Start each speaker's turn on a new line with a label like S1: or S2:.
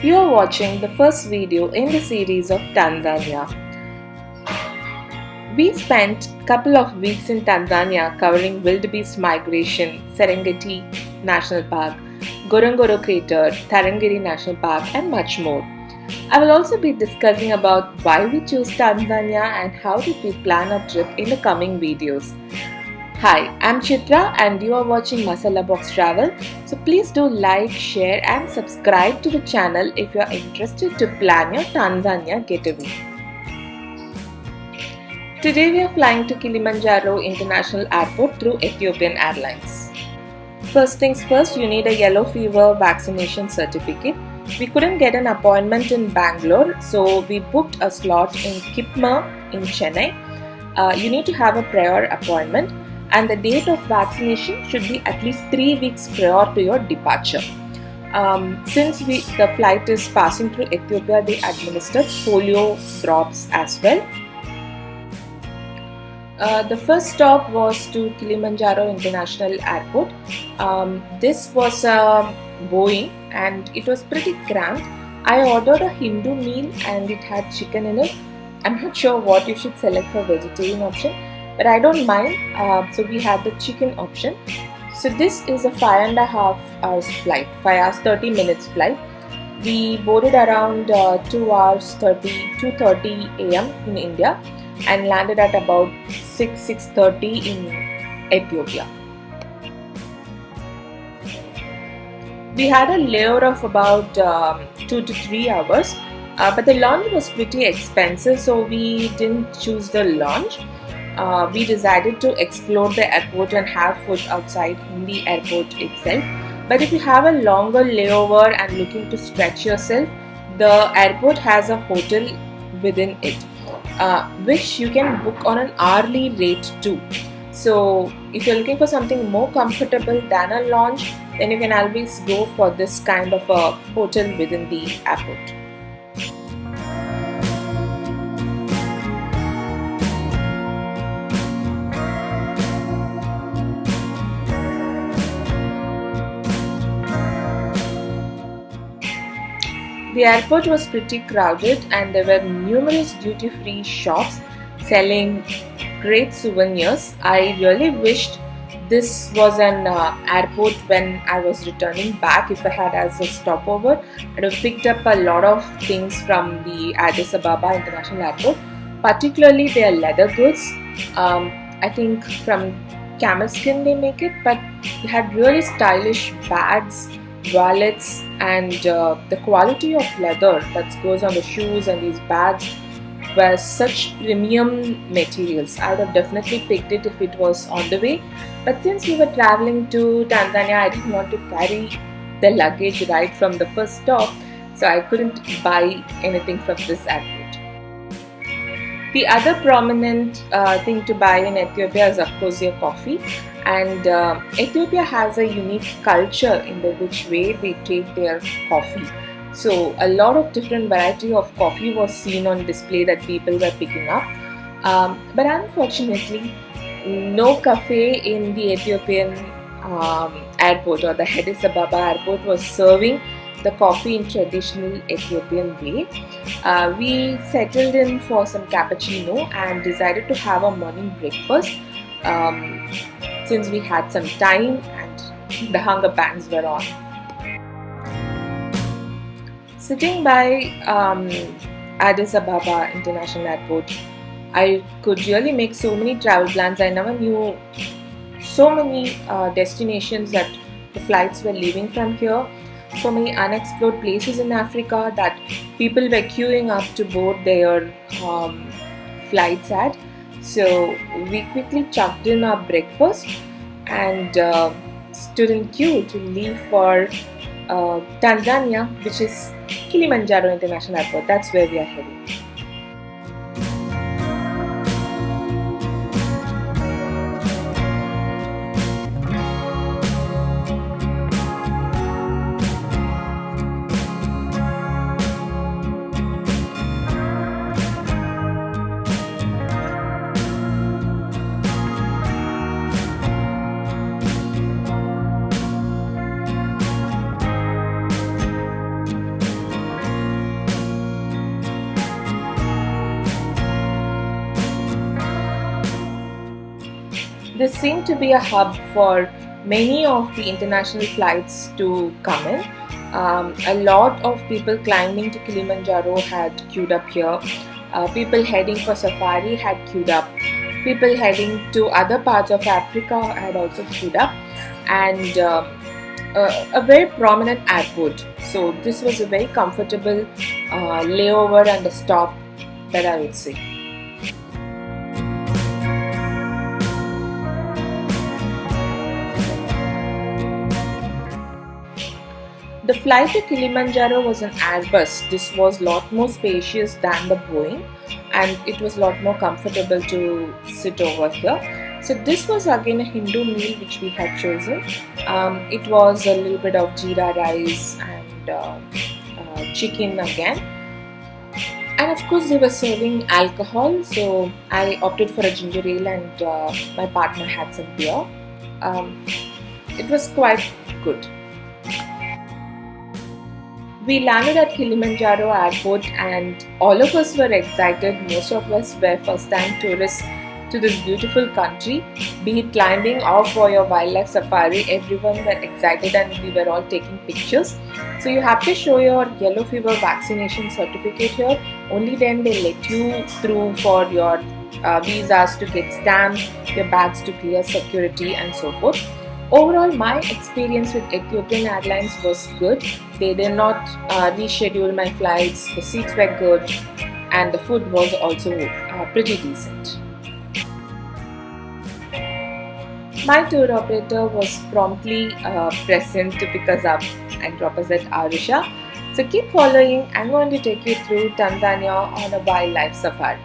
S1: You are watching the first video in the series of Tanzania. We spent a couple of weeks in Tanzania covering wildebeest migration, Serengeti National Park, Ngorongoro Crater, Tarangire National Park, and much more. I will also be discussing about why we chose Tanzania and how did we plan our trip in the coming videos. Hi, I'm Chitra and you are watching Masala Box Travel. So please do like, share and subscribe to the channel if you are interested to plan your Tanzania getaway. Today we are flying to Kilimanjaro International Airport through Ethiopian Airlines. First things first, you need a yellow fever vaccination certificate. We couldn't get an appointment in Bangalore, so we booked a slot in Kipma in Chennai. You need to have a prior appointment and the date of vaccination should be at least 3 weeks prior to your departure. Since the flight is passing through Ethiopia, they administered polio drops as well. The first stop was to Kilimanjaro International Airport. This was a Boeing and it was pretty cramped. I ordered a Hindu meal and it had chicken in it. I'm not sure what you should select for vegetarian option, but I don't mind. So we had the chicken option. So this is a 5.5 hours flight, 5 hours 30 minutes flight. We boarded around 2:30 a.m. in India and landed at about 6:30 in Ethiopia. We had a layover of about 2 to 3 hours, but the lounge was pretty expensive, so we didn't choose the lounge. We decided to explore the airport and have food outside in the airport itself. But if you have a longer layover and looking to stretch yourself, the airport has a hotel within it, which you can book on an hourly rate too. So if you're looking for something more comfortable than a lounge, then you can always go for this kind of a hotel within the airport. The airport was pretty crowded and there were numerous duty-free shops selling great souvenirs. I really wished this was an airport when I was returning back. If I had as a stopover, I would have picked up a lot of things from the Addis Ababa International Airport, particularly their leather goods. I think from camel skin they make it, but they had really stylish bags, wallets, and the quality of leather that goes on the shoes and these bags were such premium materials. I would have definitely picked it if it was on the way, but since we were traveling to Tanzania, I didn't want to carry the luggage right from the first stop, so I couldn't buy anything from this airport. The other prominent thing to buy in Ethiopia is of course your coffee, and Ethiopia has a unique culture in the which way they take their coffee. So a lot of different variety of coffee was seen on display that people were picking up, but unfortunately no cafe in the Ethiopian airport or the Addis Ababa airport was serving the coffee in traditional Ethiopian way. We settled in for some cappuccino and decided to have a morning breakfast since we had some time and the hunger pangs were on. Sitting by Addis Ababa International Airport, I could really make so many travel plans. I never knew so many destinations that the flights were leaving from here. So many unexplored places in Africa that people were queuing up to board their flights at. So we quickly chucked in our breakfast and stood in queue to leave for Tanzania, which is Kilimanjaro International Airport. That's where we are heading. This seemed to be a hub for many of the international flights to come in. A lot of people climbing to Kilimanjaro had queued up here. People heading for safari had queued up. People heading to other parts of Africa had also queued up. And a very prominent airport. So this was a very comfortable layover and a stop that I would say. The flight to Kilimanjaro was an Airbus. This was a lot more spacious than the Boeing, and it was a lot more comfortable to sit over here. So this was again a Hindu meal which we had chosen. It was a little bit of jeera rice and chicken again. And of course they were serving alcohol, so I opted for a ginger ale and my partner had some beer. It was quite good. We landed at Kilimanjaro airport and all of us were excited. Most of us were first time tourists to this beautiful country. Be it climbing or for your wildlife safari, everyone were excited and we were all taking pictures. So you have to show your yellow fever vaccination certificate here. Only then they let you through for your visas to get stamped, your bags to clear security and so forth. Overall, my experience with Ethiopian Airlines was good. They did not reschedule my flights, the seats were good, and the food was also pretty decent. My tour operator was promptly present to pick us up and drop us at Arusha. So keep following. I'm going to take you through Tanzania on a wildlife safari.